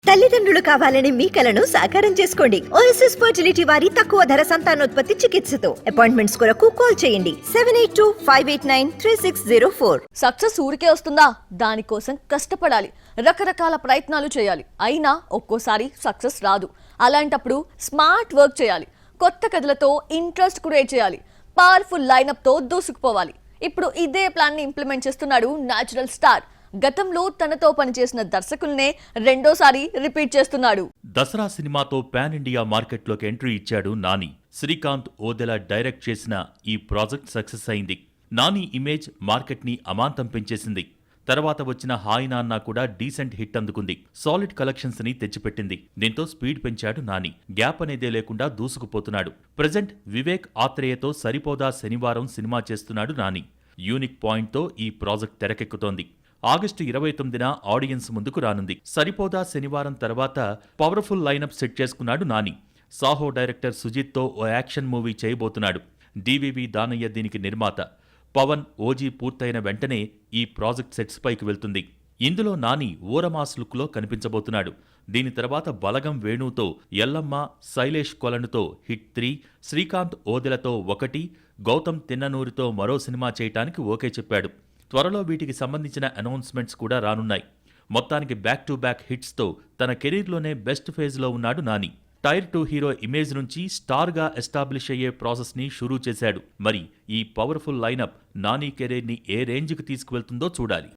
తల్లిదండ్రులు కావాలని మీ కలను సాకారం చేసుకోండి. ఓఎస్ఎస్ ఫర్టిలిటీ వారి తక్కువ ధర సంతానోత్పత్తి చికిత్సతో అపాయింట్మెంట్స్ కొరకు కాల్ చేయండి 7825893604. సక్సెస్ ఊరికే వస్తుందా? దానికోసం కష్టపడాలి, రకరకాల ప్రయత్నాలు చేయాలి. అయినా ఒక్కోసారి సక్సెస్ రాదు. అలాంటప్పుడు స్మార్ట్ వర్క్ చేయాలి, కొత్త కథలతో ఇంట్రెస్ట్ క్రియేట్ చేయాలి, పవర్ఫుల్ లైనప్ తో దూసుకుపోవాలి. ఇప్పుడు ఇదే ప్లాన్ ని ఇంప్లిమెంట్ చేస్తున్నాడు న్యాచురల్ స్టార్. గతంలో తనతో పనిచేసిన దర్శకుల్నే రెండోసారి రిపీట్ చేస్తున్నాడు. దసరా సినిమాతో పాన్ ఇండియా మార్కెట్లోకి ఎంట్రీ ఇచ్చాడు నాని. శ్రీకాంత్ ఓదెలా డైరెక్ట్ చేసిన ఈ ప్రాజెక్ట్ సక్సెస్ అయింది. నాని ఇమేజ్ మార్కెట్ ని అమాంతం పెంచేసింది. తర్వాత వచ్చిన హాయ్ నాన్న కూడా డీసెంట్ హిట్ అందుకుంది. సాలిడ్ కలెక్షన్స్ ని తెచ్చిపెట్టింది. దీంతో స్పీడ్ పెంచాడు నాని. గ్యాప్ అనేదే లేకుండా దూసుకుపోతున్నాడు. ప్రెజెంట్ వివేక్ ఆత్రేయతో సరిపోదా శనివారం సినిమా చేస్తున్నాడు నాని. యూనిక్ పాయింట్ తో ఈ ప్రాజెక్ట్ తెరకెక్కుతోంది. ఆగస్టు 29న ఆడియన్స్ ముందుకు రానుంది. సరిపోదా శనివారం తర్వాత పవర్ఫుల్ లైనప్ సెట్ చేసుకున్నాడు నాని. సాహో డైరెక్టర్ సుజిత్తో ఓ యాక్షన్ మూవీ చేయబోతున్నాడు. డివివి దానయ్య దీనికి నిర్మాత. పవన్, ఓజీ పూర్తయిన వెంటనే ఈ ప్రాజెక్ట్ సెట్స్ పైకి వెళ్తుంది. ఇందులో నాని ఊరమాస్ లుక్లో కనిపించబోతున్నాడు. దీని తర్వాత బలగం వేణుతో ఎల్లమ్మ, శైలేష్ కొలనుతో హిట్ 3, శ్రీకాంత్ ఓదెలతో 1, గౌతమ్ తిన్ననూరితో మరో సినిమా చేయటానికి ఓకే చెప్పాడు. త్వరలో వీటికి సంబంధించిన అనౌన్స్మెంట్స్ కూడా రానున్నాయి. మొత్తానికి బ్యాక్ టు బ్యాక్ హిట్స్తో తన కెరీర్లోనే బెస్ట్ ఫేజ్లో ఉన్నాడు నాని. టైర్ 2 హీరో ఇమేజ్ నుంచి స్టార్గా ఎస్టాబ్లిష్ అయ్యే ప్రాసెస్ని షురూ చేశాడు. మరి ఈ పవర్ఫుల్ లైనప్ నాని కెరీర్ని ఏ రేంజ్కి తీసుకువెళ్తుందో చూడాలి.